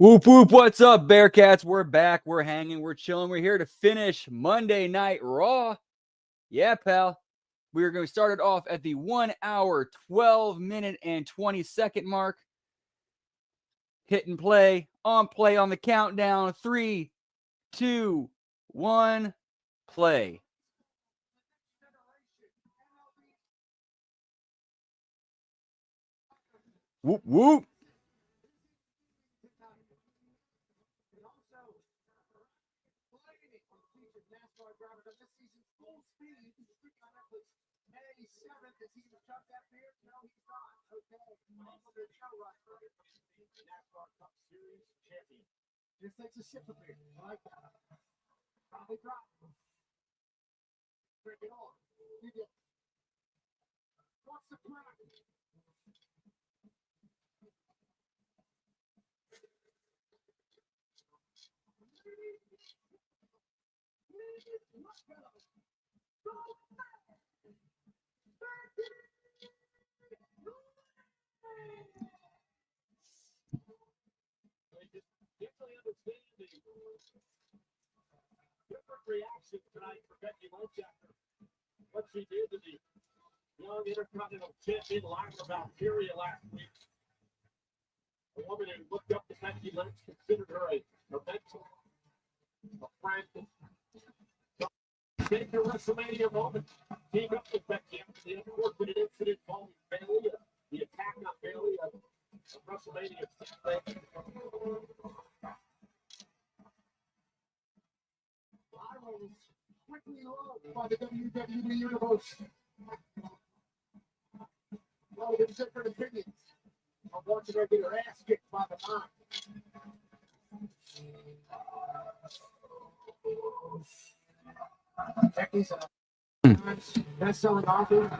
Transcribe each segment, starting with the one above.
Whoop, whoop, what's up, Bearcats? We're back. We're hanging. We're chilling. We're here to finish Monday Night Raw. Yeah, pal. We are going to start it off at the 1 hour, 12 minute, and 20-second mark. Hit and play on the countdown. 3, 2, 1, play. Whoop, whoop. Just takes a sip of beer. I like that. Probably drop. Bring it on. What's the plan? Definitely understand the different reaction tonight for Becky Lynch after what she did to the young Intercontinental Champion Lyra Valkyria last week. A woman who looked up to Becky Lynch, considered her a mentor, a friend. Take the WrestleMania moment, team up with Becky after the unfortunate incident involving Bayley, the attack on Bayley of WrestleMania Saturday. Lyra was quickly loved by the WWE Universe. Well, there's different opinions on watching her get her ass kicked by the mind. Becky's a best-selling author,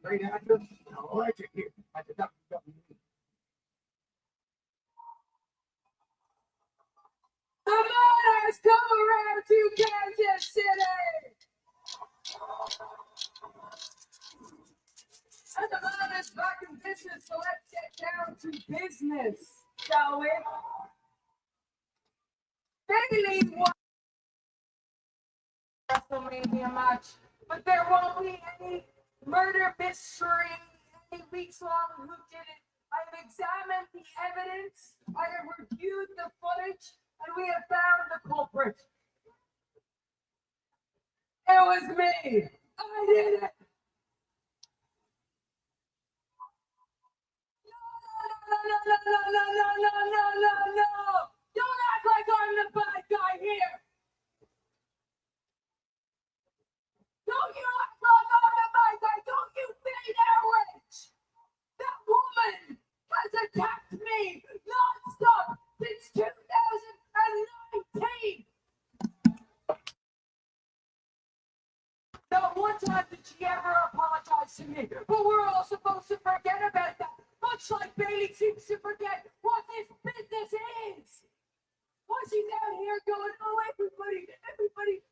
great actor, and a legend here at the WWE. The Monarchs come around to Kansas City! And the Monarchs back in business, so let's get down to business, shall we? Bailey won WrestleMania match, but there won't be any murder mystery, any weeks-long whodunit. I have examined the evidence, I have reviewed the footage, and we have found the culprit. It was me. I did it. No. Don't act like I'm the bad guy here. Don't you act like I'm the bad guy. Don't you fade outrage. That woman has attacked me non-stop since 2019. Not one time did she ever apologize to me, but we're all supposed to forget about that, much like Bailey seems to forget what this business is. While she's out here going, oh, everybody,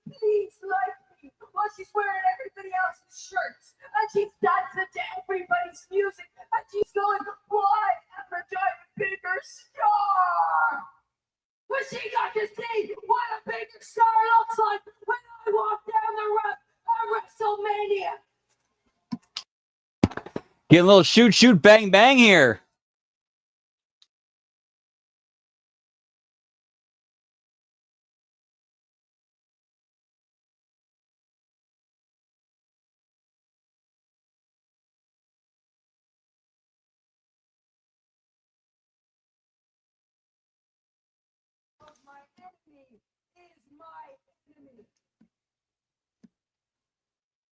please like me, while she's wearing everybody else's shirts, and she's dancing to everybody's music, and she's going, well, I am a giant bigger star. But she got to see what a bigger star looks like when I walk down the ramp at WrestleMania. Getting a little shoot, bang, bang here. My enemy is my enemy.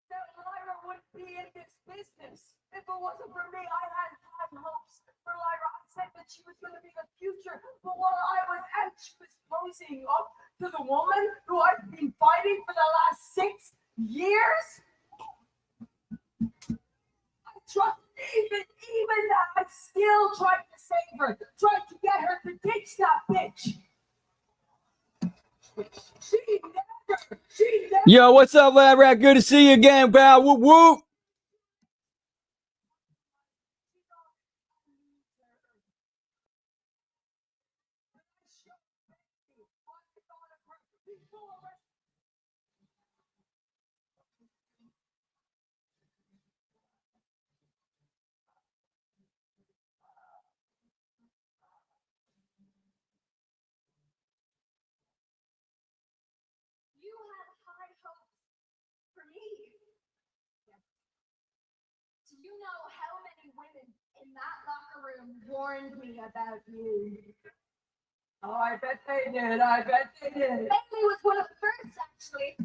That Lyra wouldn't be in this business. If it wasn't for me, I had high hopes for Lyra. I said that she was going to be the future, but while I was out, she was posing up to the woman who I've been fighting for the last 6 years. I tried, even I still tried to save her, tried to get her to ditch that bitch. She never. Yo, what's up, Lab Rat? Good to see you again, pal. Whoop, whoop. You had high hopes for me. Do you know how many women in that locker room warned me about you? Oh, I bet they did. I bet they did. Bailey was one of the first, actually.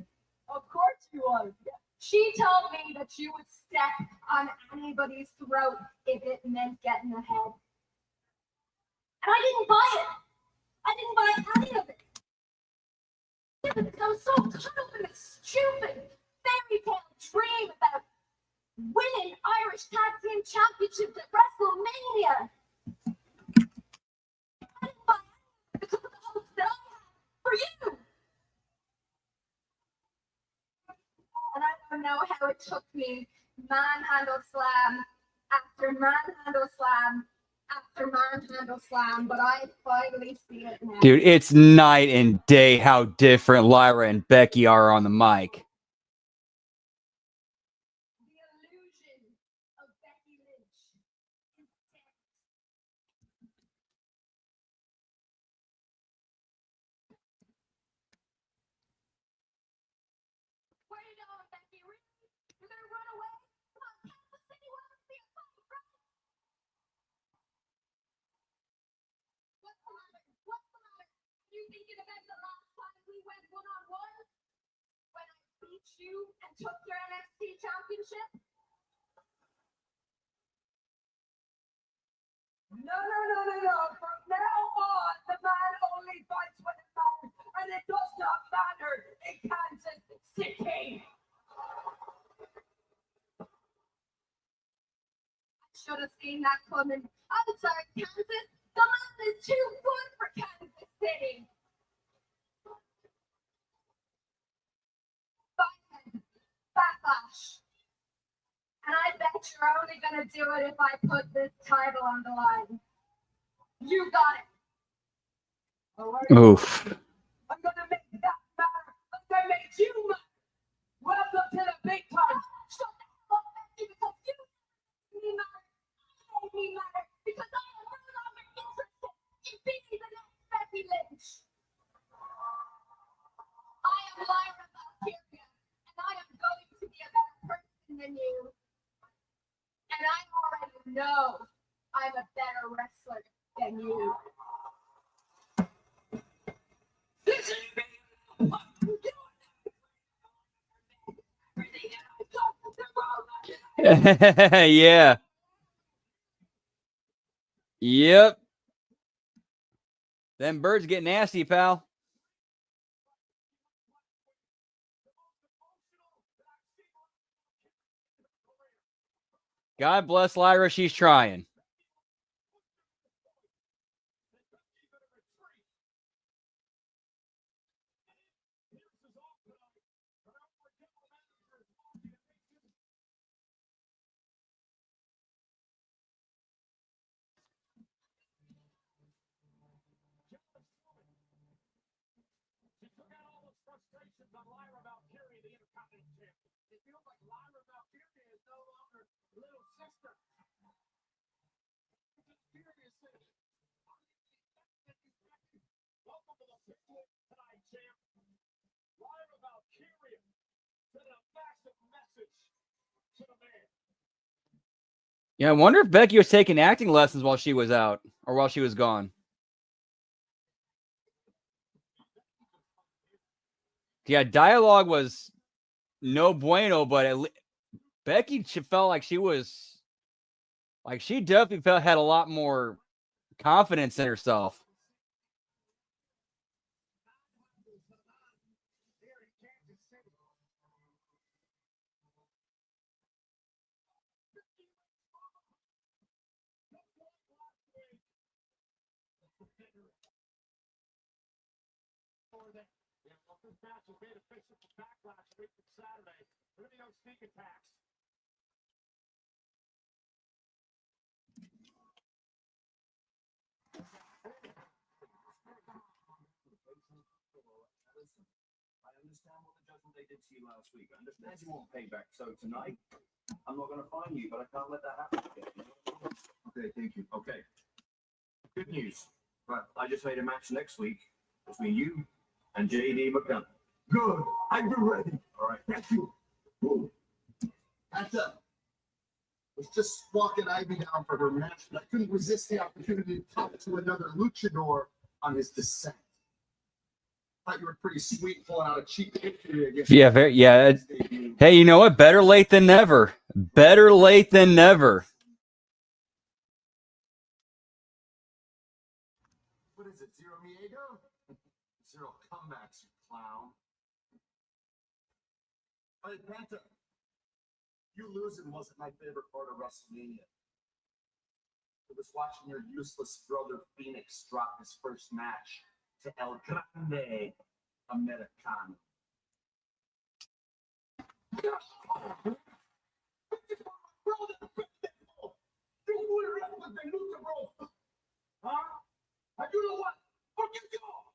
Of course you was. She told me that you would step on anybody's throat if it meant getting ahead. And I didn't buy it. I didn't buy any of it. Yeah, because I was so caught up in this stupid fairy tale dream about winning Irish Tag Team Championships at WrestleMania. I didn't buy it because of the hopes that I had for you. And I don't know how it took me manhandle slam after manhandle slam after manhandle slam, but I finally see it now. Dude, it's night and day how different Lyra and Becky are on the mic. The illusion of Becky Lynch is dead. Where you going, Becky? Really? You're gonna run away? Come on, Kansas City wants to be a fight, right? What's the matter? What's the matter? You thinking about the last time we went one-on-one? When I beat you and took your NXT championship? No. From now on, the man only fights when it matters, and it does not matter in Kansas City. I should have seen that coming. I'm sorry, Kansas. The man is too good for Kansas City. Backlash. And I bet you're only gonna do it if I put this title on the line. You got it. Oh, are you? Oof. I'm gonna make that matter. I'm gonna make you matter. Welcome to the big time. Shut the hell up, Becky, because you made me matter. You made me matter because I am no longer interested in being the next Becky Lynch. I am Lyra Valkyria, and I am going to be a better person than you. And I already know I'm a better wrestler than you. Yeah. Yep. Them birds get nasty, pal. God bless Lyra. She's trying. She took out all those frustrations on Lyra Valkyria, the Intercontinental Champion. It feels like Lyra Valkyria is no longer little sister. Just furious. Welcome to the big one tonight, champ. Lyra Valkyria sent a massive message to the man. Yeah, I wonder if Becky was taking acting lessons while she was out or while she was gone. Yeah, dialogue was no bueno, but Becky felt like she was, like she definitely had a lot more confidence in herself. This match is made official for Backlash a week from Saturday. There will be no sneak attacks. Listen, I understand what the judgment they did to you last week. I understand you want payback. So tonight, I'm not going to fine you, but I can't let that happen again. Okay, thank you. Okay. Good news. But I just made a match next week between you and JD McDonough. Good. I've been ready. All right. Thank you. Woo. Panta was just walking Ivy down for her match, but I couldn't resist the opportunity to talk to another luchador on his descent. Thought you were pretty sweet pulling out a cheap victory against. Yeah, very, yeah. Hey, you know what? Better late than never. Better late than never. What is it, Zero Miego? Zero comebacks, you clown. Hey, Panta, you losing wasn't my favorite part of WrestleMania. It was watching your useless brother Phoenix drop his first match to El Grande Americano. Huh? And you know what? Forget you all.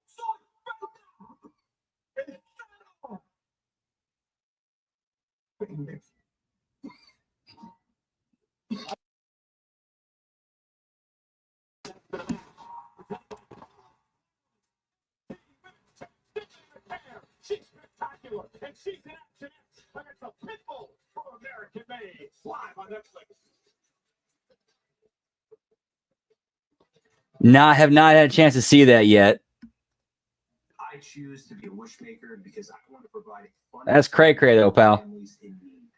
She's spectacular, and she's in action against a pitbull from American Made, live on Netflix. Have not had a chance to see that yet. I choose to be a wishmaker because I want to provide fun. That's cray though, pal. families in need.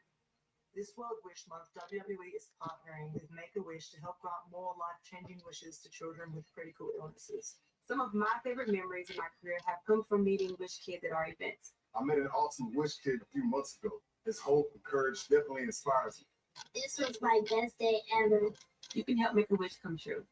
This World Wish Month, WWE is partnering with Make-A-Wish to help grant more life-changing wishes to children with critical illnesses. Some of my favorite memories in my career have come from meeting Wish Kids at our events. I met an awesome Wish Kid a few months ago. His hope and courage definitely inspires me. This was my best day ever. You can help make a wish come true.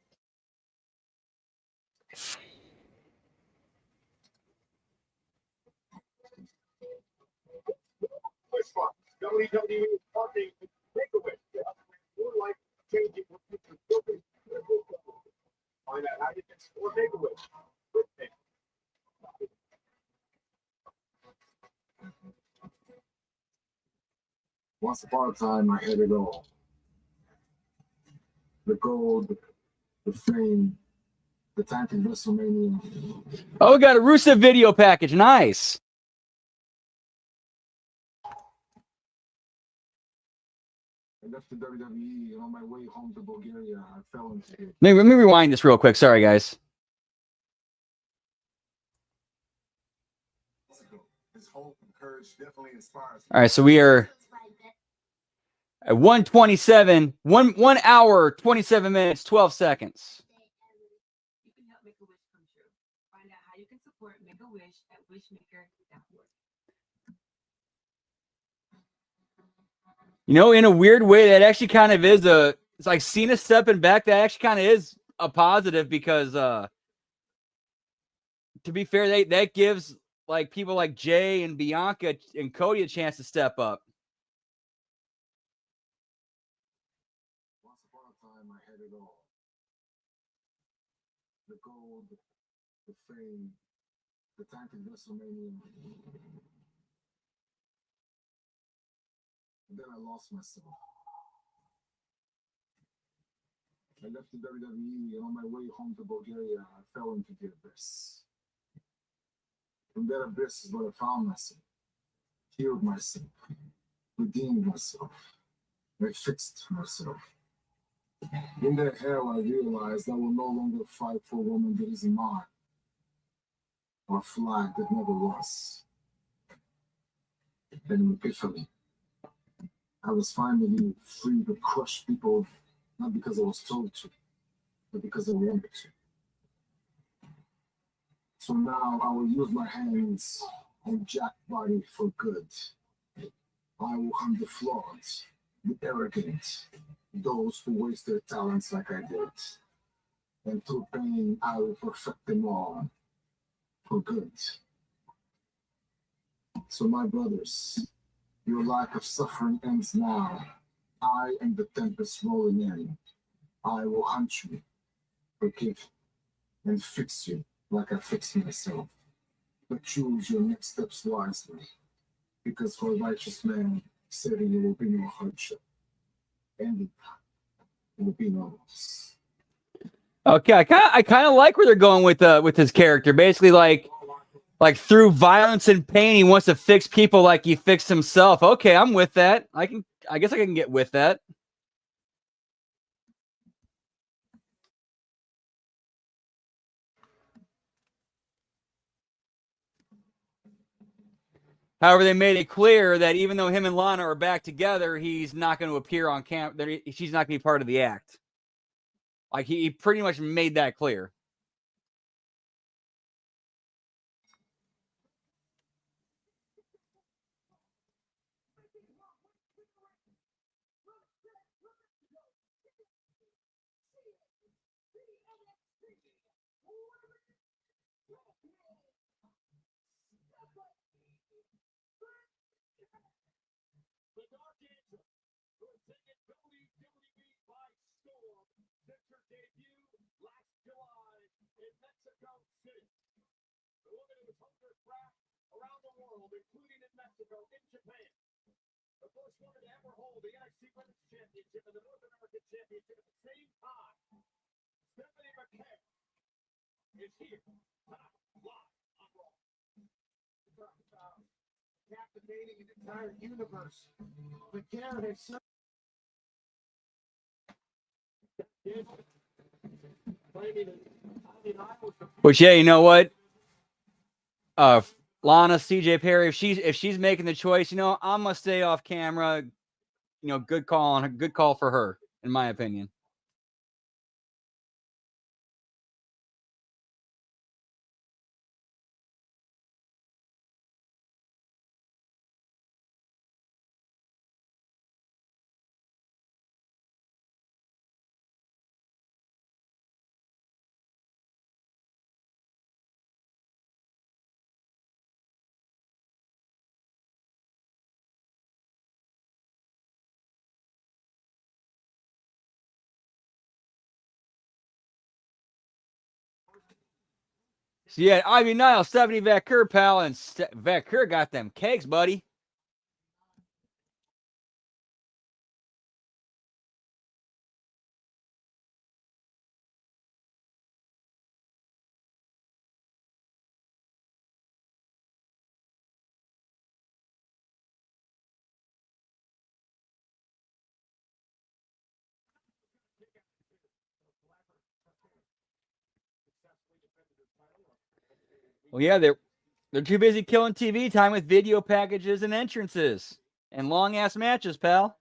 Wish Box, WWE is partnering with Make-A-Wish to help make your life changing for future children. Find out how you can support Make-A-Wish. With me. Once upon a time, I had it all. The gold, the fame, the time to WrestleMania. Oh, we got a Rusev video package. Nice. I left the WWE, and on my way home to Bulgaria, I fell into it. Let me rewind this real quick. Sorry, guys. His hope and courage definitely inspires me. All right, so we are at 1:27, 1 hour, 27 minutes, 12 seconds. You can help make a wish come true. Find out how you can support Make-A-Wish at wishmaker.org. You know, in a weird way, that actually kind of is it's like Cena stepping back. That actually kind of is a positive because, to be fair, that gives like people like Jay and Bianca and Cody a chance to step up. Once upon a time, I had it all. The gold, the fame, the time to WrestleMania. And then I lost myself. I left the WWE, and on my way home to Bulgaria, I fell into the abyss. From that abyss is where I found myself, healed myself, redeemed myself, I fixed myself. In that hell, I realized I will no longer fight for a woman that isn't mine, or a flag that never was. Then an epiphany. I was finally free to crush people, not because I was told to, but because I wanted to. So now I will use my hands on Jack body for good. I will hunt the flawed, the arrogant, those who waste their talents like I did. And through pain, I will perfect them all for good. So my brothers, your lack of suffering ends now. I am the tempest rolling in. I will hunt you, forgive, and fix you like I fixed myself. but choose your next steps wisely, because for a righteous man, setting you will be no hardship, and it will be no loss. Okay, I kind of like where they're going with his character. Basically, like through violence and pain, he wants to fix people like he fixed himself. Okay, I'm with that. I guess I can get with that. However, they made it clear that even though him and Lana are back together, he's not going to appear on camera. She's not going to be part of the act. Like he pretty much made that clear. The Dark Angel, who has taken WWE by storm since her debut last July in Mexico City. The woman who has hung her craft around the world, including in Mexico, in Japan. The first woman to ever hold the NXT Women's Championship and the North American Championship at the same time. Stephanie McMahon is here tonight, live on Raw. Captivating an entire universe. McCarron has so Which, yeah, you know what? Lana, CJ Perry, if she's making the choice, I'm gonna stay off camera. Good call for her, in my opinion. So yeah, Ivy Nile, Stephanie Vaquer, pal, and Vaquer got them cakes, buddy. Well, yeah, they're too busy killing TV time with video packages and entrances and long ass matches, pal.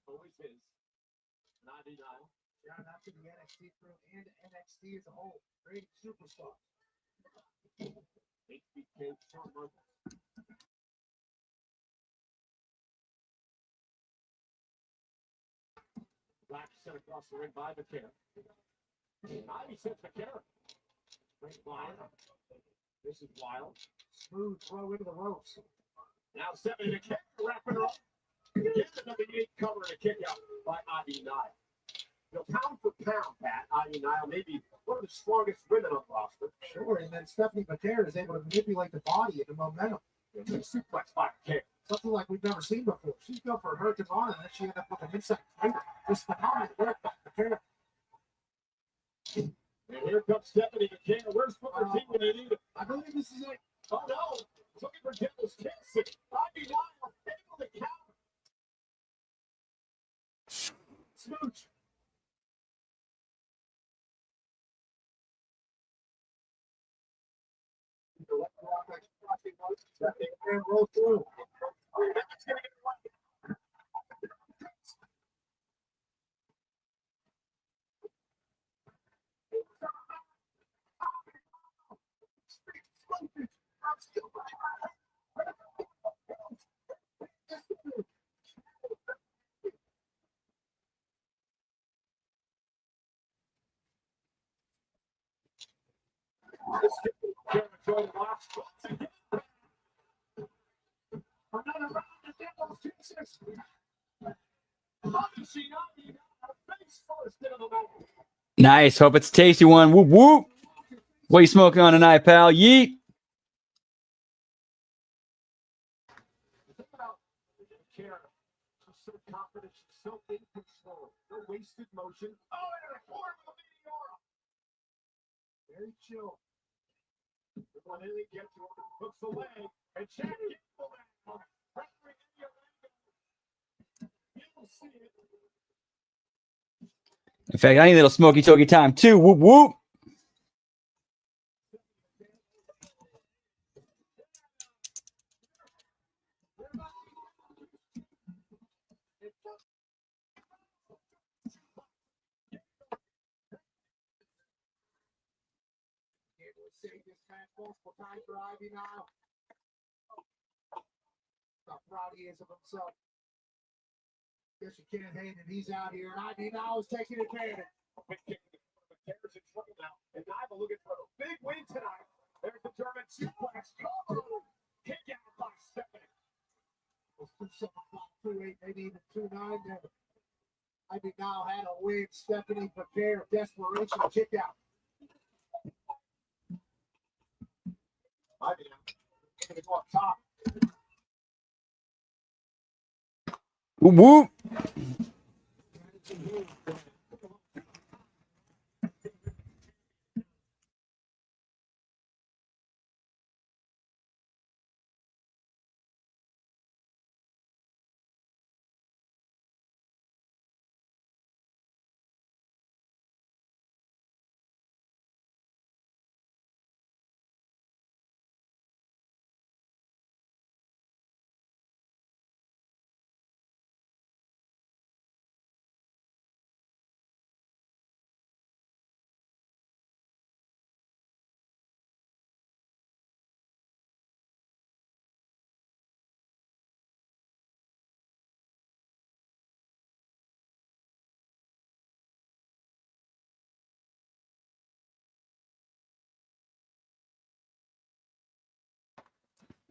Always is. Not denial. shout out to the NXT crew and NXT as a whole. Great superstar. HBK Shawn Michaels. Black set across the ring by McCarron. Ivy sets McCarron. Great line. This is wild. Smooth throw into the ropes. Now Stephanie McCarron wrapping her up. Again, another unique cover and a kick out by Ivy Nile. Pound for pound, Pat, Ivy Nile may be one of the strongest women on the roster. Sure, and then Stephanie McCarron is able to manipulate the body and the momentum. Suplex by McCarron. Something like we've never seen before. She's built for Hurricane and then she ended up with an inside tiger. Just phenomenal work by McCarron. And here comes Stephanie McCarron. Where's Booker T when they need him? I believe this is it. Oh no! Looking for Devil's Kiss. Ivy Nile able to counter. Smooch. And roll through. Another round of Devil's Kisses. Face first into the match. Nice. Hope it's a tasty one. Whoop, whoop. What are you smoking on tonight, pal? Yeet. Care. She's so confident. She's so in control. No wasted motion. Oh, and a quarter of a meteora. Very chill. The one they get to her, hooks the leg, and Chad gets the leg. Referee in the leg. You'll see it. In fact, I need a little smoky toky time too. Whoop, whoop. Say this man multiple times for Ivy now. How proud he is of himself. Guess you can't hate him. He's out here, and Ivy now is taking advantage. Big kick to the Bears in trouble now. And Ivy looking for a big win tonight. There's the German suplex. Kick out by Stephanie. It was 2-7, 2-8, maybe even 2-9 there. Ivy now had a win. Stephanie prepared. Desperation. Kick out. Ivy going to go up top. Whoop, whoop.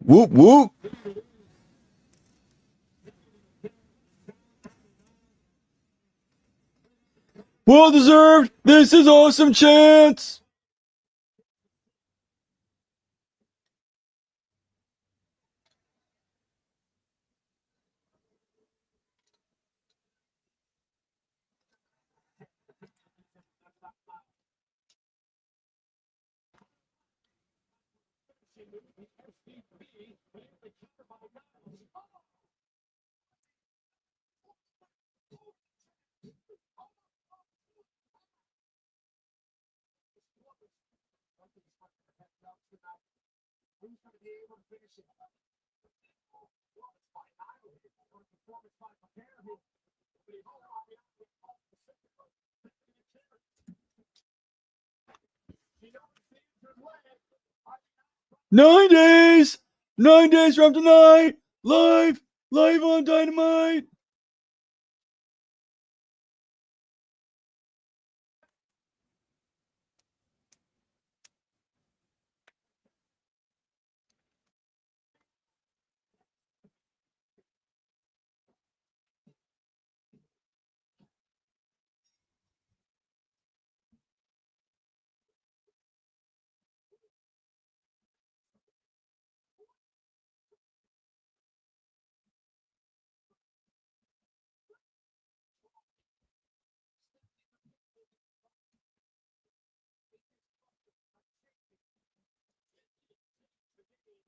Whoop, whoop. Well deserved. This is awesome chance. Who's going to be able to finish it? Well, it's by Ivy. Or performance by Prepare. She knows the answer's way. 9 days. 9 days from tonight. Live on Dynamite.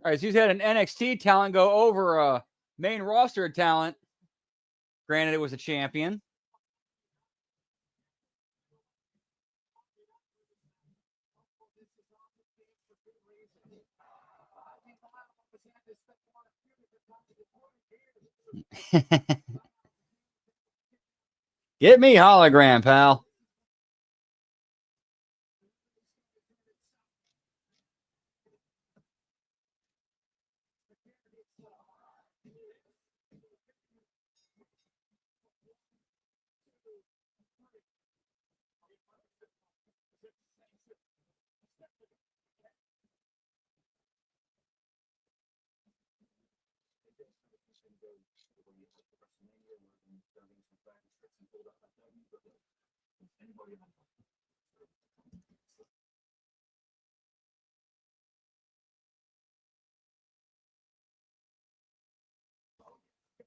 All right, so he's had an NXT talent go over a main roster talent. Granted, it was a champion. Get me hologram, pal.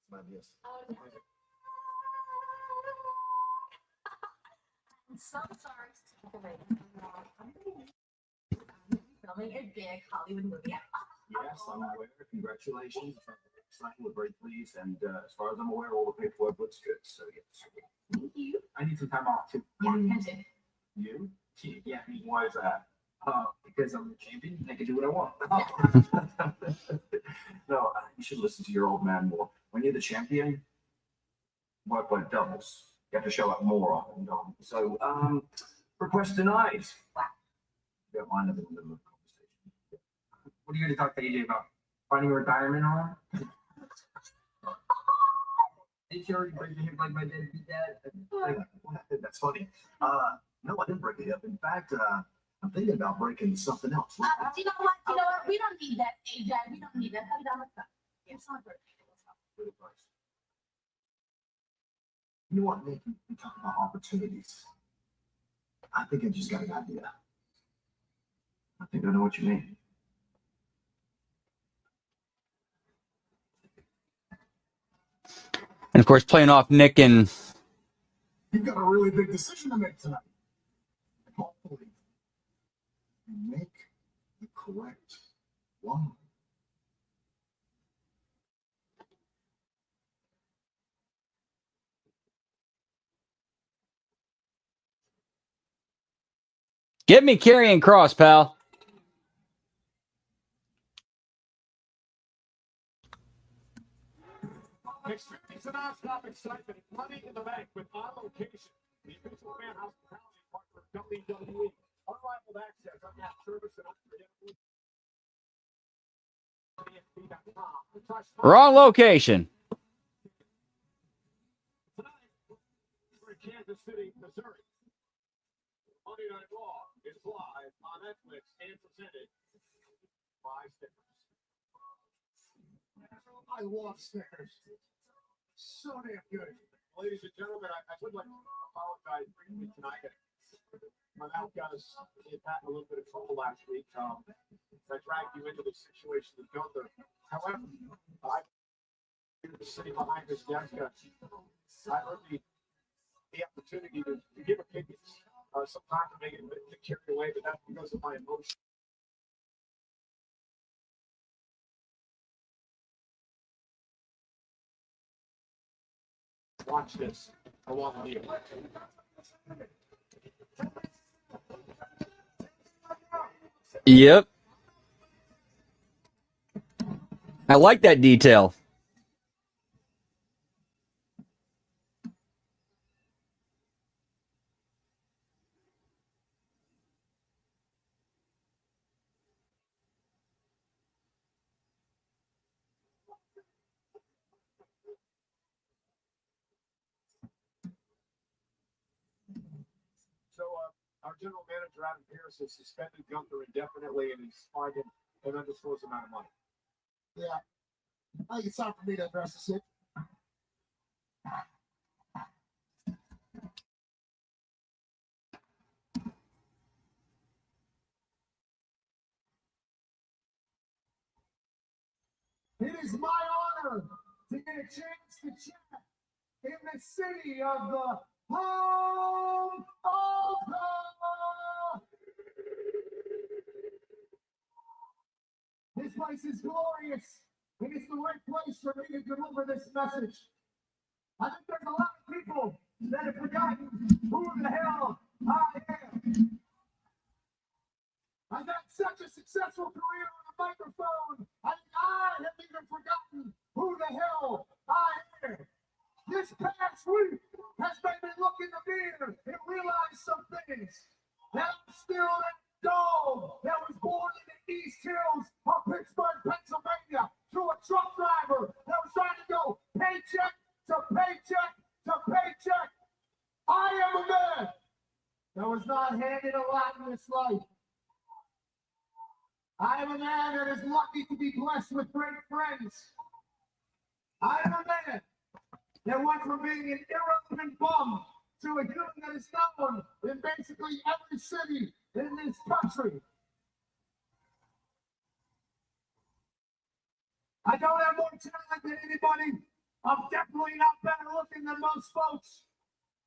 Yes. I'm so sorry to take away. I'm filming a big Hollywood movie. Yes, I'm aware. Congratulations. We're very pleased. And as far as I'm aware, all the paperwork looks good. So, yes. Thank you. I need some time off, too. Attention. You? Yeah, why is that? Because I'm the champion. I can do what I want. No, you should listen to your old man more. When you're the champion, work like doubles. You have to show up more often, don't you? So, request denied. Wow. Don't mind them in the middle of the conversation. What are you going to talk to AJ about? Finding a retirement home? Did you already break the hip like my deadbeat dad? That's funny. No, I didn't break it up. In fact, I'm thinking about breaking something else. You know what? You know what? We don't need that, AJ. We don't need that. Come down with that. It's not birthday. Good advice. You know what, Nick? You talk about opportunities. I think I just got an idea. I think I know what you mean. And of course, playing off Nick and You've got a really big decision to make tonight. Hopefully, you make the correct one. get me carrying cross, pal. Experience the non-stop excitement and money in the bank with On Location, the official fan hospitality partner of WWE. Unrivaled access, unmatched service, and unforgettable. Wrong location. Tonight, we're in Kansas City, Missouri. Monday Night Raw is live on Netflix and presented by Stickers. I love Stickers. So damn good. Ladies and gentlemen, I would like to apologize briefly tonight. My mouth got us in a little bit of trouble last week. I dragged you into the situation with Gunther. However, I sitting behind this desk. I heard the opportunity to give opinions. Sometimes I may get a bit carried away, but that's because of my emotion. Watch this. I want you. Yep. I like that detail. So, our general manager, Adam Pierce, has suspended Gunther indefinitely and he's fined him an undisclosed amount of money. Yeah. I think it's time for me to address this. It is my honor to get a chance to chat in the city of the home of the... This place is glorious, and it's the right place for me to deliver this message. I think there's a lot of people that have forgotten who the hell I am. I've had such a successful career on the microphone, I have even forgotten who the hell I am. This past week has made me look in the mirror and realize some things. That I'm still that dog that was born in the East Hills of Pittsburgh, Pennsylvania, to a truck driver that was trying to go paycheck to paycheck to paycheck. I am a man that was not handed a lot in this life. I am a man that is lucky to be blessed with great friends. I am a man that went from being an irrelevant bum to a human that is known in basically every city in this country. I don't have more talent than anybody. I'm definitely not better looking than most folks,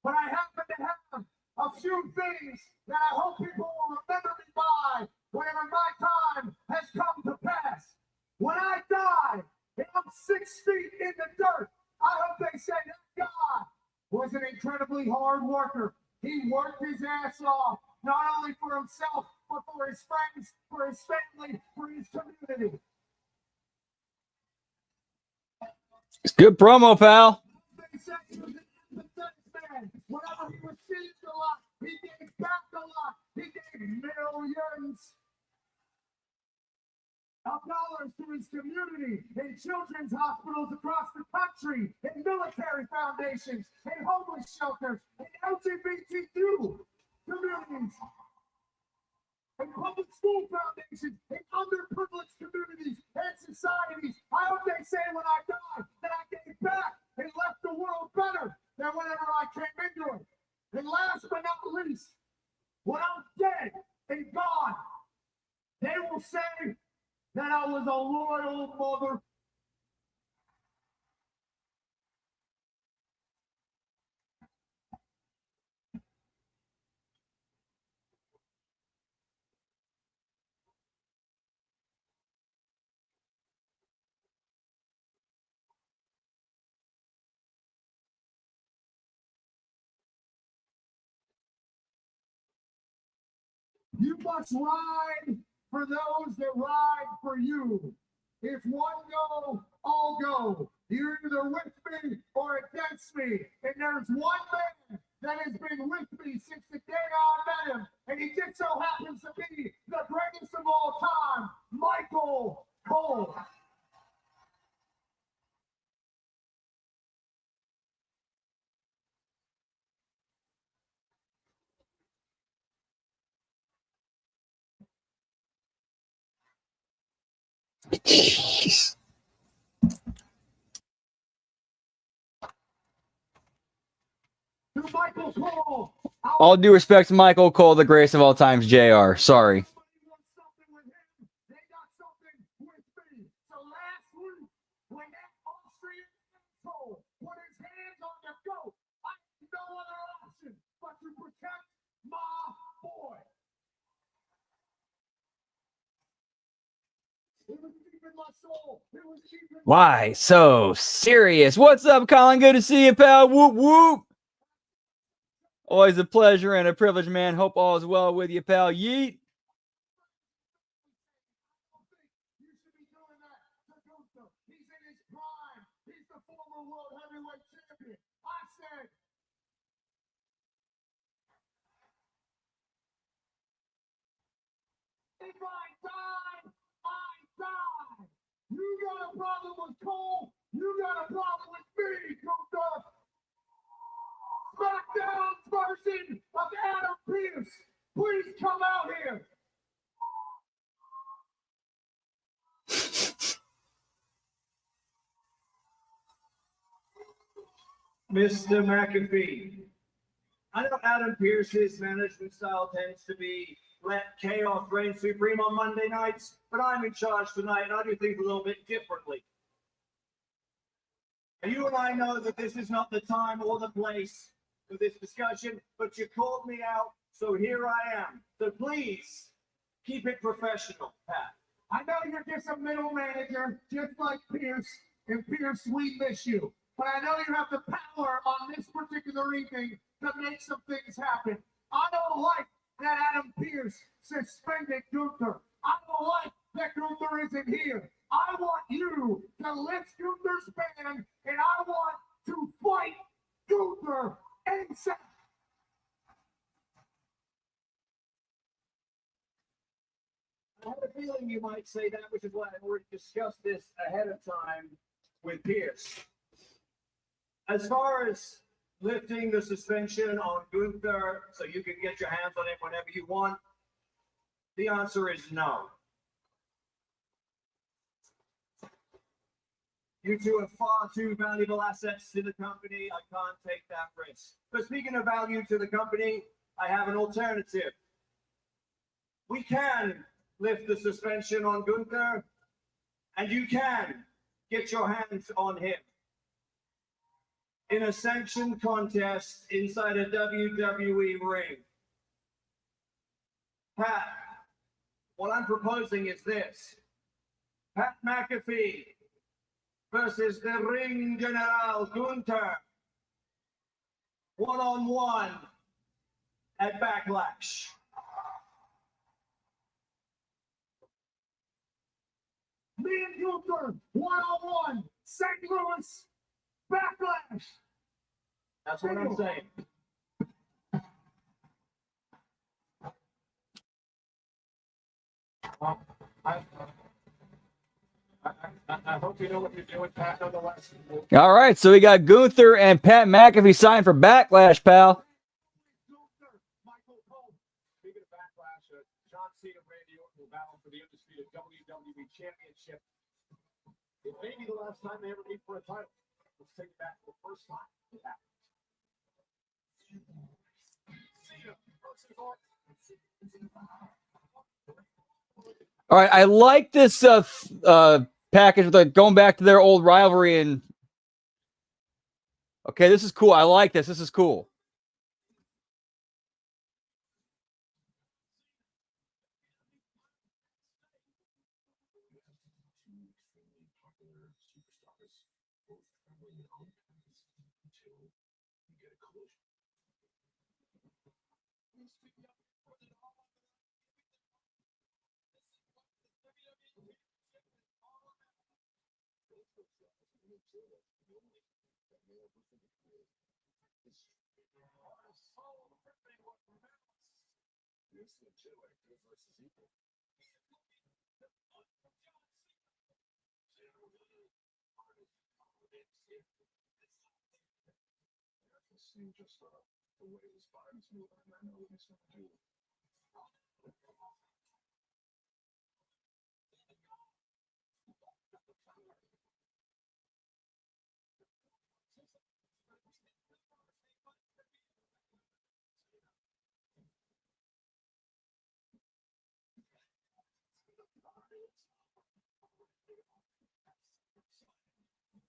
but I happen to have a few things that I hope people will remember me by whenever my time has come to pass. When I die and I'm 6 feet in the dirt, I hope they say that God was an incredibly hard worker. He worked his ass off, not only for himself, but for his friends, for his family, for his community. It's good promo, pal. They said he was an empathetic man. Whenever he received a lot, he gave back a lot. He gave millions of dollars to his community, in children's hospitals across the country, in military foundations, in homeless shelters, in LGBTQ communities, in public school foundations, in underprivileged communities and societies. I hope they say when I die that I gave back and left the world better than whenever I came into it. And last but not least, when I'm dead and gone, they will say that I was a loyal mother. You must ride for those that ride for you. If one go, all go. You're either with me or against me. And there's one man that has been with me since the day I met him. And he just so happens to be the greatest of all time, Michael Cole. Jeez. To Michael Cole. All due respect to Michael Cole, the greatest of all times, JR. Sorry. Somebody wants something with him, they got something with me. So last week, when that Austrian asshole put his hands on the goat, I had no other option but to protect my boy. It was deep in my soul. It was deep in Why so serious? What's up, Colin? Good to see you, pal. Whoop, whoop. Always a pleasure and a privilege, man. Hope all is well with you, pal. Yeet. You should be doing that to Gunther. He's in his prime. He's the former world heavyweight champion. I said, if I die, I die. You got a problem with Cole. You got a problem with me, Gunther. SmackDown's version of Adam Pearce. Please come out here. Mr. McAfee, I know Adam Pearce's management style tends to be let chaos reign supreme on Monday nights, but I'm in charge tonight and I do things a little bit differently. And you and I know that this is not the time or the place for this discussion, but you called me out, so here I am. So please keep it professional, Pat. I know you're just a middle manager, just like Pierce, and Pierce, we miss you. But I know you have the power on this particular evening to make some things happen. I don't like that Adam Pearce suspended Gunther. I don't like that Gunther isn't here. I want you to lift Gunther's band, and I want to fight Gunther ASAP. I had a feeling you might say that, which is why I already discussed this ahead of time with Pierce. As far as lifting the suspension on Gunther so you can get your hands on it whenever you want, the answer is no. You two are far too valuable assets to the company. I can't take that risk. But speaking of value to the company, I have an alternative. We can lift the suspension on Gunther, and you can get your hands on him. in a sanctioned contest inside a WWE ring. Pat, what I'm proposing is this. Pat McAfee versus the Ring General Gunther. One-on-one at Backlash. Me and Gunther, one-on-one, St. Louis, Backlash. That's what I'm saying. I hope you know what you're doing, Pat, nonetheless. All right, so we got Gunther and Pat McAfee signed for Backlash, pal. Michael Cole. Speaking of Backlash, John Cena and Randy Orton will battle for the undisputed WWE Championship. It may be the last time they ever meet for a title. Let's take it back to the first time it happened. Cena versus Orton. All right, I like this package with like going back to their old rivalry and okay, this is cool. I like this. This is cool.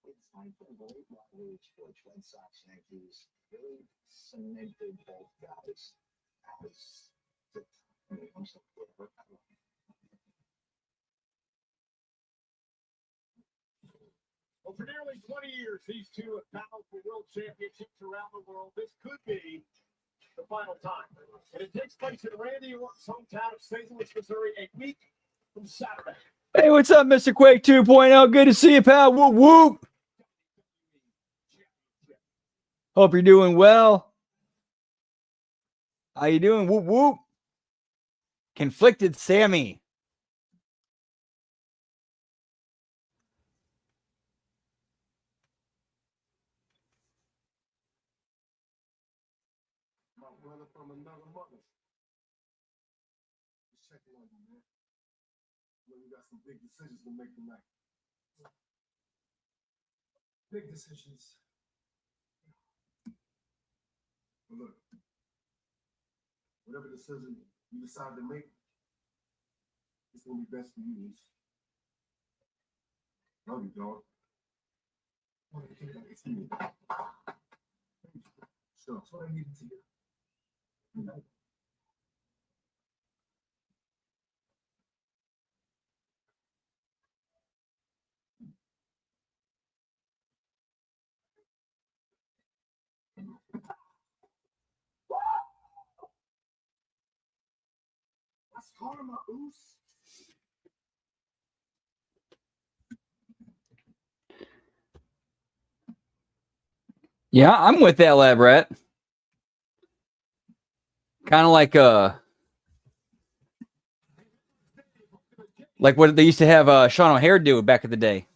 It's time for the late rivalry Sports Red Sox Yankees really cemented both guys as the whatever. Well, for nearly 20 years, these two have battled for world championships around the world. This could be the final time. And it takes place in Randy Orton's hometown of St. Louis, Missouri, a week from Saturday. Hey, what's up, Mr. Quake 2.0? Good to see you, pal. Whoop, whoop. Hope you're doing well. How you doing? Whoop, whoop. Conflicted Sammy. My brother from another mother. Just checking on you, man. You know, we got some big decisions to make tonight. Big decisions. But look, whatever decision you decide to make, it's gonna be best for you, Luis. Love you, dog. Sure. That's what I needed to hear. That's karma, Oos. Yeah, I'm with that, Lab Rat. Kind of like what they used to have Sean O'Hare do back in the day.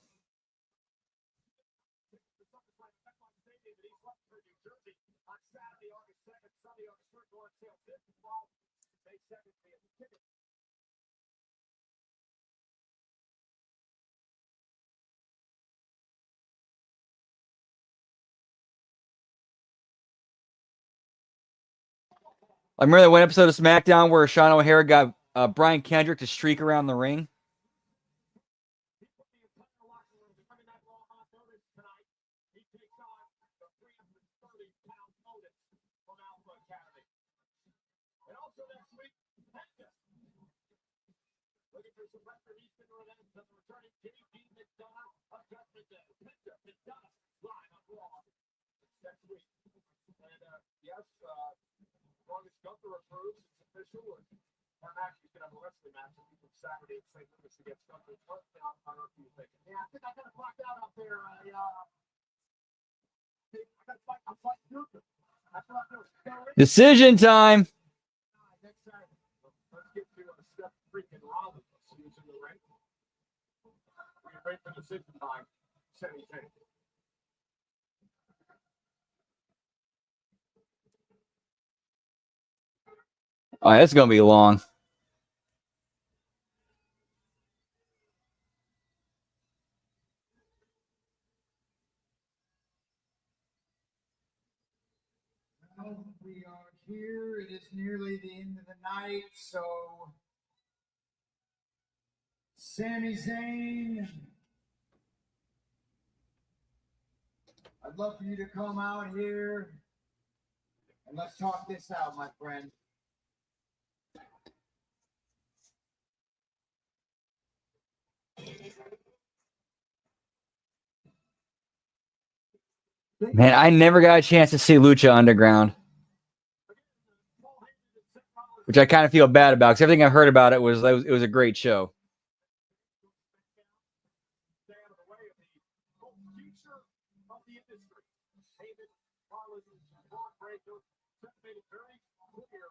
I remember that one episode of SmackDown where Sean O'Hare got Brian Kendrick to streak around the ring. Also next week, Penta. Looking for some record Eastern events of the returning J.D. McDonough of Judgment Day. Penta, McDonough, live on Raw next week. And yes, August Gunther approves. It's official. And our match is going to have a wrestling match a week from Saturday in St. Louis against Gunther. I don't know if you think. Yeah, I think I got it blocked out up there. I got to fight. I'm fighting Gunther. That's what I'm doing. Decision time. Next Saturday. Let's get to Steph freaking Rollins. Who's in the ring. We're going to wait for decision time. 70 10. Oh, that's gonna be long. Well, we are here. It is nearly the end of the night, so Sami Zayn, I'd love for you to come out here and let's talk this out, my friend. Man, I never got a chance to see Lucha Underground, which I kind of feel bad about because everything I heard about it was a great show. Stay out of the way of the whole future of the industry. David, Carlos, Braun Breaker, made it very clear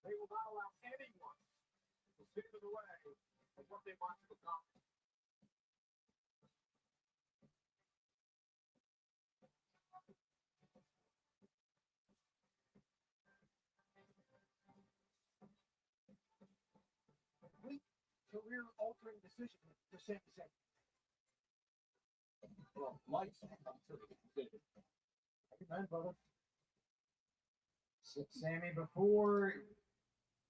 they will not allow anyone to stand in the way of what they want to accomplish. Career-altering decision for Sami Zayn. Well, Mike's decision. Amen, brother. Sammy, before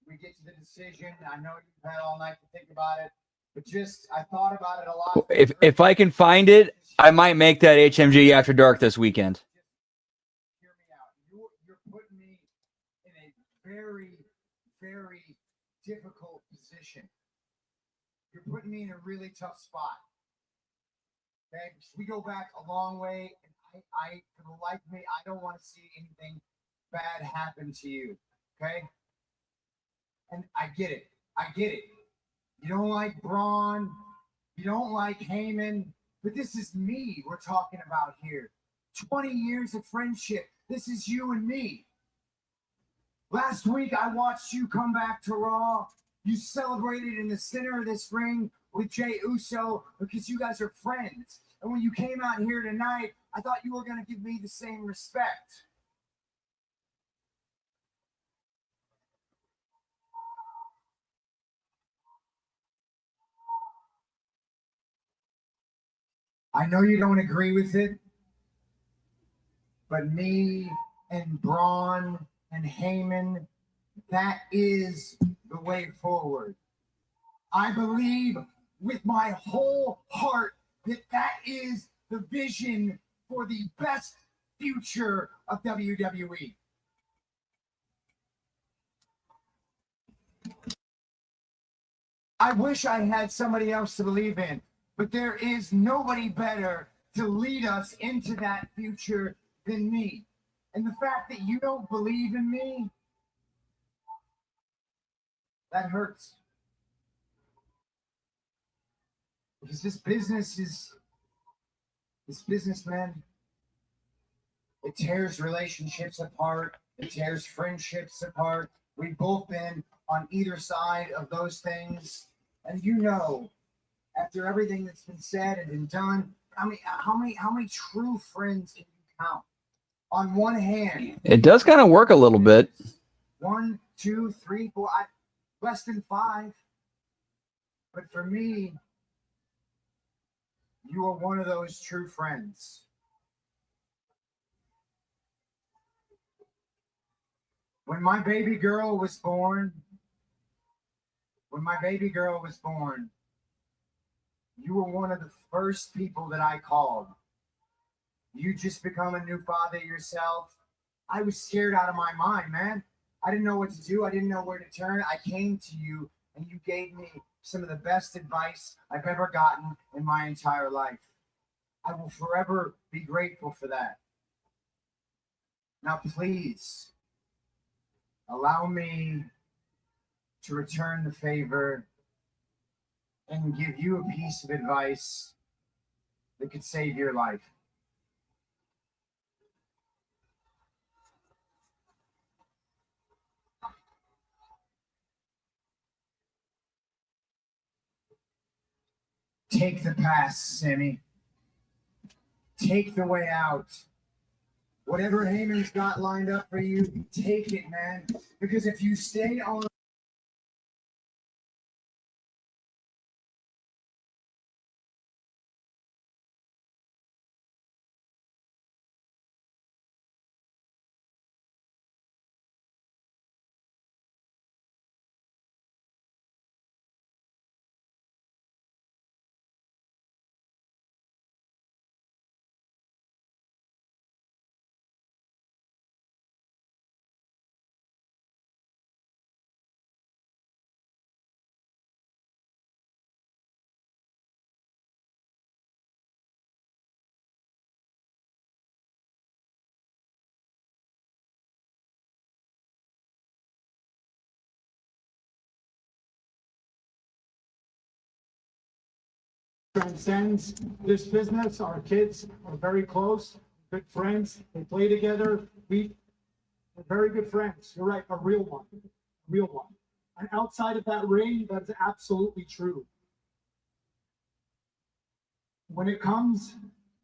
we get to the decision, I know you've had all night to think about it, but just I thought about it a lot. If I can find it, I might make that HMG After Dark this weekend. Hear me out. You're putting me in a very, very difficult position. You're putting me in a really tough spot. Okay, we go back a long way, and I for the life of me, I don't want to see anything bad happen to you. Okay, and I get it. I get it. You don't like Braun. You don't like Heyman, but this is me we're talking about here. 20 years of friendship. This is you and me. Last week, I watched you come back to Raw. You celebrated in the center of this ring with Jey Uso because you guys are friends. And when you came out here tonight, I thought you were going to give me the same respect. I know you don't agree with it, but me and Braun and Heyman, that is the way forward. I believe with my whole heart that that is the vision for the best future of WWE. I wish I had somebody else to believe in, but there is nobody better to lead us into that future than me. And the fact that you don't believe in me, that hurts. Because this business, man. It tears relationships apart. It tears friendships apart. We've both been on either side of those things. And you know, after everything that's been said and been done, how many true friends can you count? On one hand, It does kind of work a little bit. 1, 2, 3, 4, less than 5. But for me, you are one of those true friends. When my baby girl was born, you were one of the first people that I called. You just become a new father yourself. I was scared out of my mind, man. I didn't know what to do. I didn't know where to turn. I came to you and you gave me some of the best advice I've ever gotten in my entire life. I will forever be grateful for that. Now, please allow me to return the favor and give you a piece of advice that could save your life. Take the pass, Sammy. Take the way out. Whatever Heyman's got lined up for you, take it, man. Because if you stay on transcends this business. Our kids are very close, good friends. They play together. We're very good friends. You're right, a real one, real one. And outside of that ring, that is absolutely true. When it comes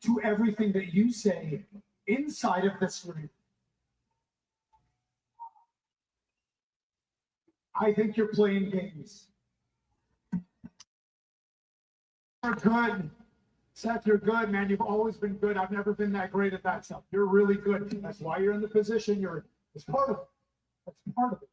to everything that you say inside of this ring, I think you're playing games. You're good. Seth, you're good, man. You've always been good. I've never been that great at that stuff. You're really good. That's why you're in the position you're in. It's part of it. That's part of it.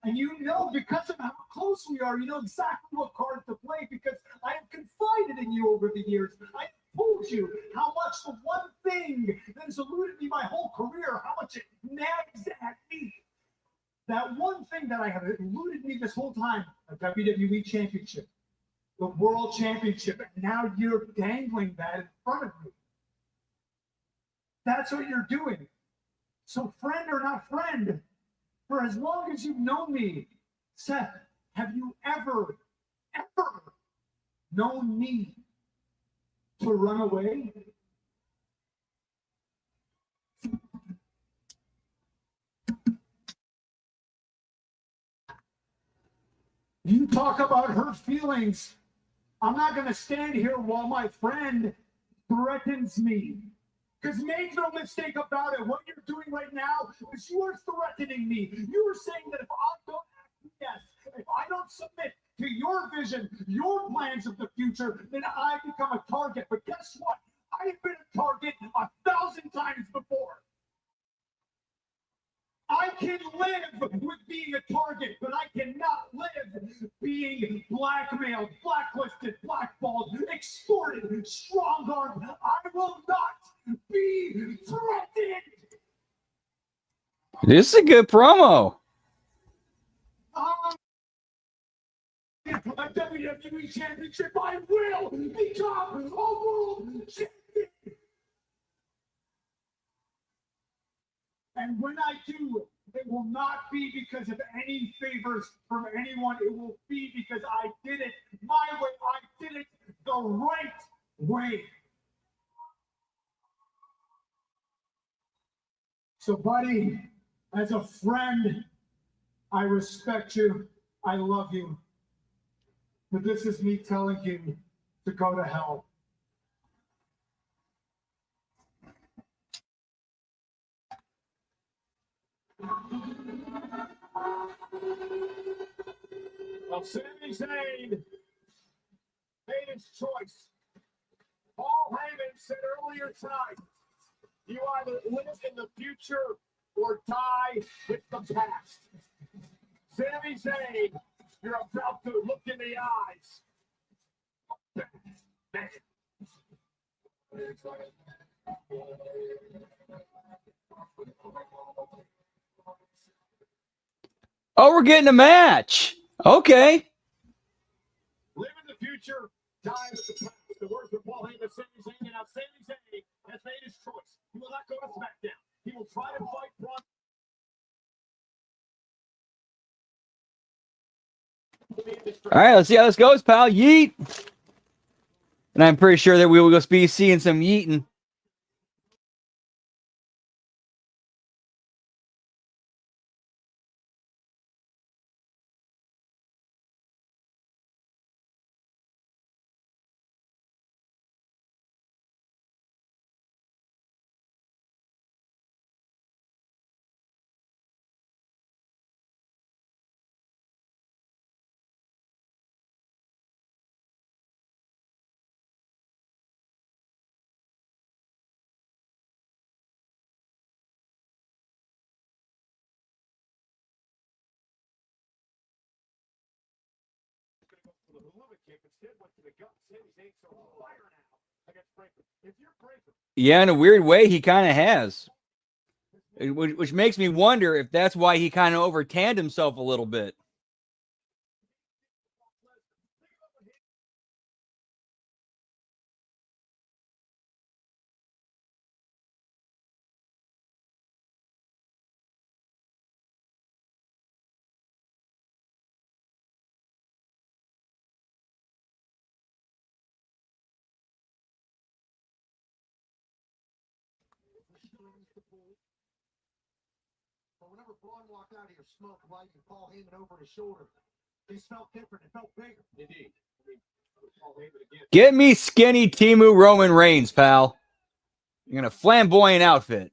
And you know, because of how close we are, you know exactly what card to play because I have confided in you over the years. I have told you how much the one thing that has eluded me my whole career, how much it nags at me. That one thing that I have eluded me this whole time, a WWE Championship, the World Championship, and now you're dangling that in front of me. That's what you're doing. So friend or not friend, for as long as you've known me, Seth, have you ever known me to run away? You talk about hurt feelings. I'm not going to stand here while my friend threatens me. Because make no mistake about it, what you're doing right now is you are threatening me. You are saying that if I don't acquiesce, if I don't submit to your vision, your plans of the future, then I become a target. But guess what? I've been a target 1,000 times before. I can live with being a target, but I cannot live being blackmailed, blacklisted, blackballed, extorted, strong-armed. I will not be threatened. This is a good promo. A WWE Championship, I will become a world champion. And when I do, it will not be because of any favors from anyone. It will be because I did it my way. I did it the right way. So, buddy, as a friend, I respect you. I love you. But this is me telling you to go to hell. Well, Sami Zayn made his choice. Paul Heyman said earlier tonight, you either live in the future or die with the past. Sami Zayn, you're about to look in the eyes. Man. Oh, we're getting a match. Okay. Live in the future, die with the past. The words of Paul Heyman, Sami Zayn, and now Sami Zayn has made his choice. He will not go to SmackDown. He will try to fight Braun. All right, let's see how this goes, pal. Yeet. And I'm pretty sure that we will be seeing some yeeting. Yeah, in a weird way, he kind of has. Which makes me wonder if that's why he kind of overtanned himself a little bit. But whenever Braun walked out of here, smoke lighting Paul Heyman over his shoulder, he felt different. It felt bigger. Indeed. Paul Heyman again. Get me skinny Timu Roman Reigns, pal. You're in a flamboyant outfit.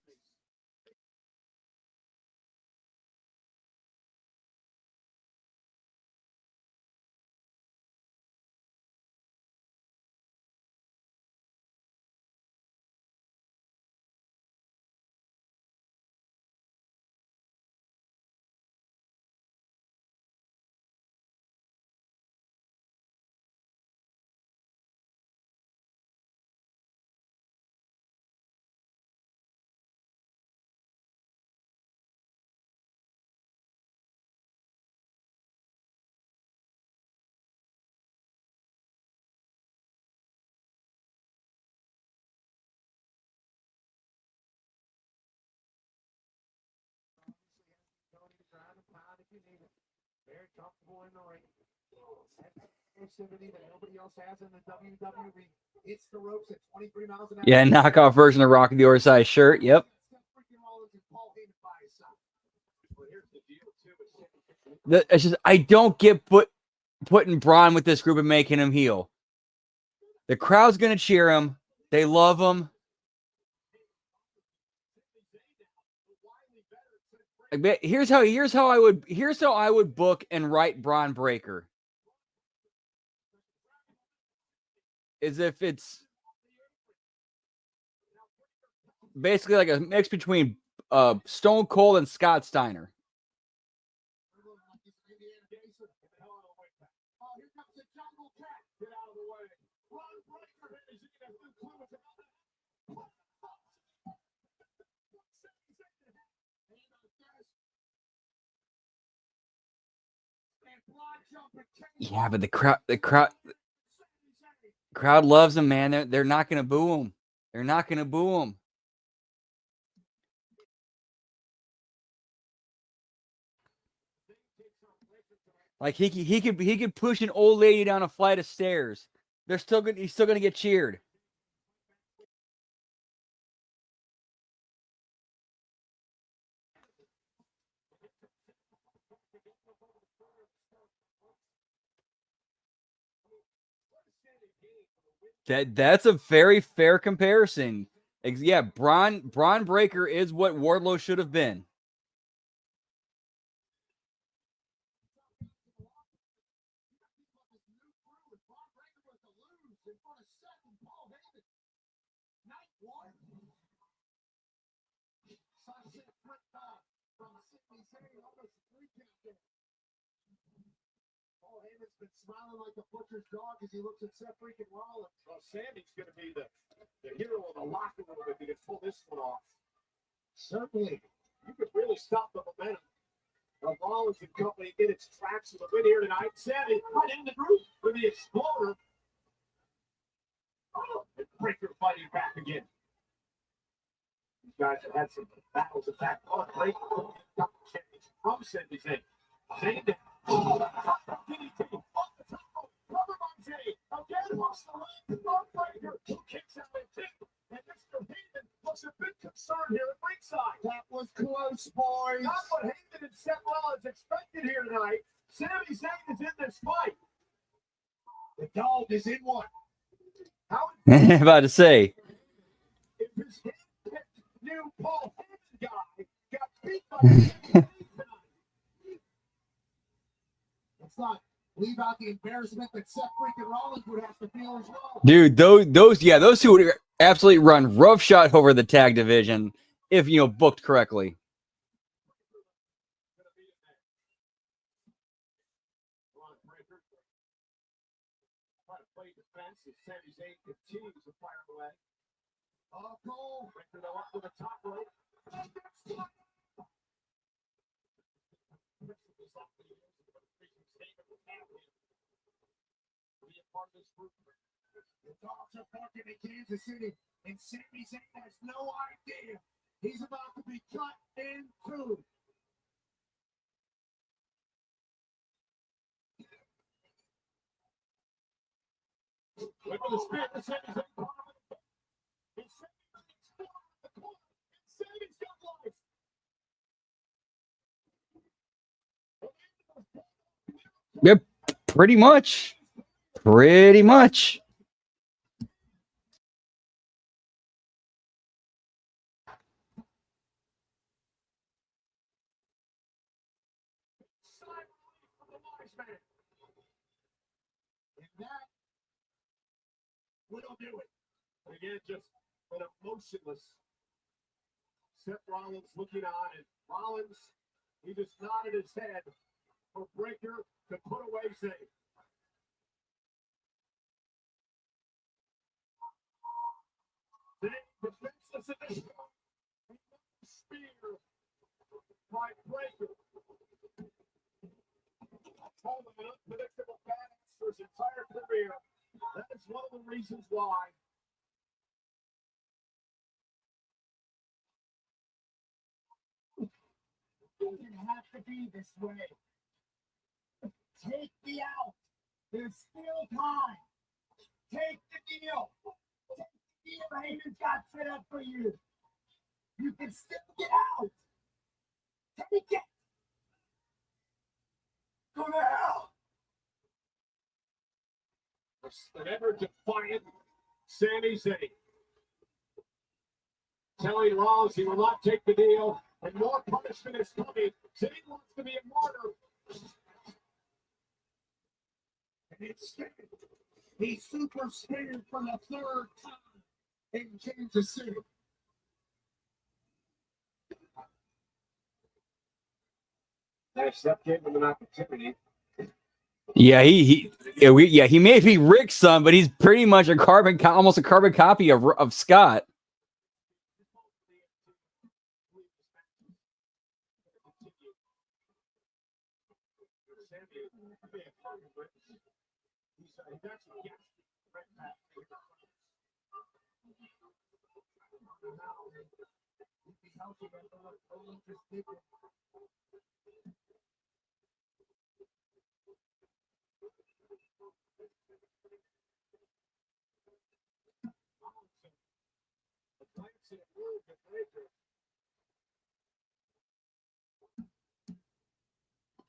Very comfortable in the ring. Exclusivity that nobody else has in the WWE. It's the ropes at 23 miles an hour. Yeah, knockoff version of Rocky the oversized shirt. Yep. It's just I don't get putting Braun with this group and making him heel. The crowd's gonna cheer him. They love him. Here's how I would book and write Braun Breaker. Is if it's basically like a mix between Stone Cold and Scott Steiner. Yeah, but the crowd loves him, man. They're not gonna boo him. They're not gonna boo him. Like he could push an old lady down a flight of stairs. He's still gonna get cheered. That's a very fair comparison. Yeah, Braun Breaker is what Wardlow should have been. Paul Heyman's been smiling like a butcher's dog as he looks at Seth freaking Rollins. Well, Sammy's going to be the hero of the lock a little bit to get pull this one off. Certainly, you could really stop the momentum. of Rollins and company get its tracks of the win here tonight. Sammy right in the group with the Explorer. Oh, and Breaker fighting back again. These guys have had some battles of back on break. From Sami Zayn. Zayn down. Oh, DDT off the top rope. Cover by Jay. Again, lost the leg. Breaker who kicks out at 2. And Mr. Heyman looks a bit concerned here at ringside. That was close, boys. Not what Heyman and Seth Rollins expected here tonight. Sami Zayn is in this fight. The dog is in one. How About to say. if his hand-picked new Paul Heyman guy got beat by Sami Zayn tonight? Let's not leave out the embarrassment that Seth freaking Rollins would have to feel as well. Dude, those two would absolutely run roughshod over the tag division if, booked correctly. Try to play defense as Sami Zayn continues to fire away. Oh, goal. Breaker though up to the top rope. The dogs are barking in Kansas City, and Sami Zayn has no idea he's about to be cut in two. Look at the spin. Sami Zayn caught him in the face. And Sami Zayn's still in the corner. And Sami's got life. Yep, pretty much. Pretty much. Sigh of relief from the wise man. And that will do it. And again, just an emotionless Seth Rollins looking on, and Rollins, he just nodded his head for Breaker to put away Zayn. Zayn defenseless in this one. Spear by Breaker. Told him an unpredictable balance for his entire career. That is one of the reasons why. It doesn't have to be this way. Take the out. There's still time. Take the deal. Take the deal Heyman's got set up for you. You can still get out. Take it. Go to hell. An ever defiant Sami Zayn. Telling Rollins he will not take the deal, and more punishment is coming. Zayn wants to be a martyr. And instead, he super scared for the third time in Kansas City. Seth gave him an opportunity. Yeah, he may be Rick's son, but he's pretty much almost a carbon copy of Scott.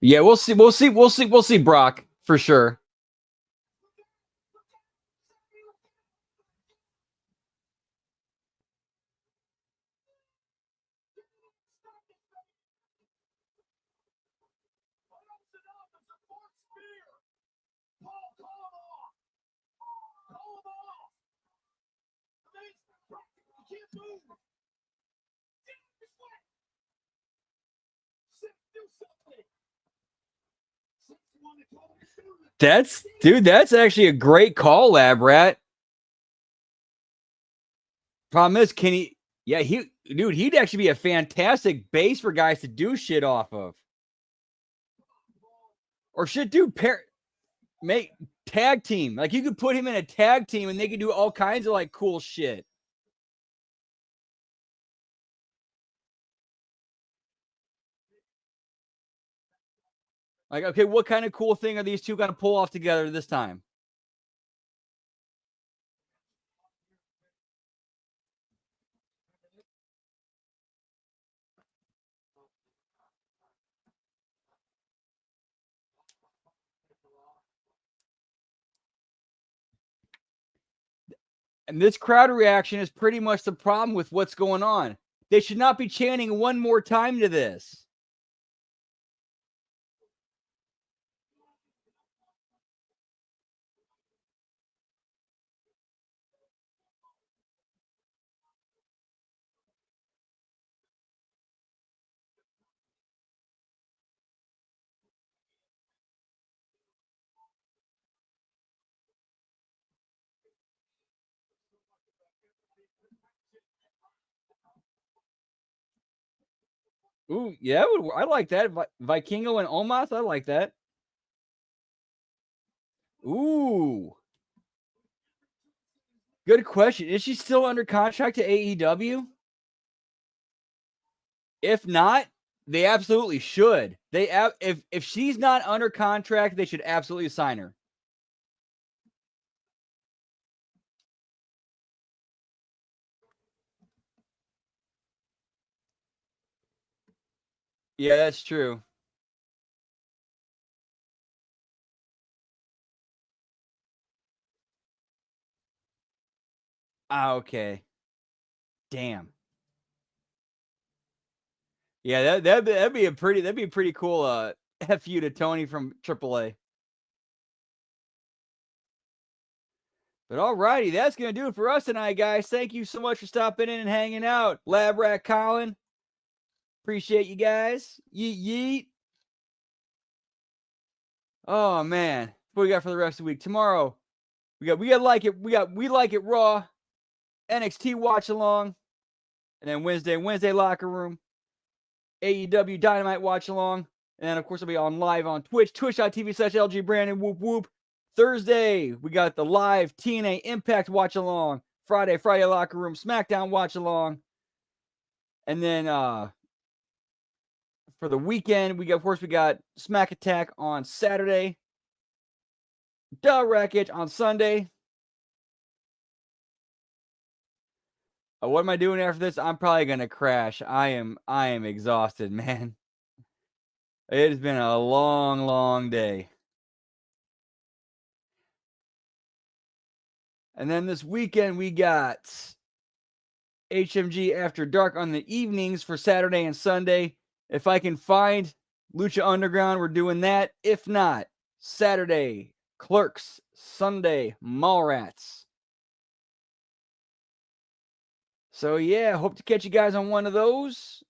Yeah, we'll see Brock for sure. That's actually a great call, Lab Rat. Problem is, can he? Yeah, he'd actually be a fantastic base for guys to do shit off of. Or shit, dude, make tag team. Like, you could put him in a tag team and they could do all kinds of like cool shit. Like, okay, what kind of cool thing are these two going to pull off together this time? And this crowd reaction is pretty much the problem with what's going on. They should not be chanting one more time to this. Ooh, yeah, I like that. Vikingo and Omos, I like that. Ooh. Good question. Is she still under contract to AEW? If not, they absolutely should. If she's not under contract, they should absolutely sign her. Yeah, that's true. Ah, okay. Damn. Yeah, that'd be a pretty cool F you to Tony from AAA. But alrighty, that's gonna do it for us tonight, guys. Thank you so much for stopping in and hanging out. Lab Rat Colin. Appreciate you guys. Yeet yeet. Oh man. What we got for the rest of the week? Tomorrow, we like it raw. NXT watch along. And then Wednesday locker room. AEW Dynamite watch along. And then, of course, I'll be on live on Twitch, twitch.tv/LG Brandon, whoop whoop. Thursday, we got the live TNA Impact watch along. Friday locker room, SmackDown watch along. And then for the weekend, we got Smack Attack on Saturday. Wreckage on Sunday. What am I doing after this? I'm probably gonna crash. I am exhausted, man. It has been a long day. And then this weekend we got HMG After Dark on the evenings for Saturday and Sunday. If I can find Lucha Underground, we're doing that. If not, Saturday, Clerks. Sunday, Mallrats. So yeah, hope to catch you guys on one of those.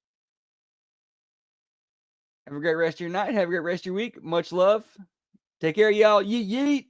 Have a great rest of your night. Have a great rest of your week. Much love. Take care, y'all. Yeet yeet.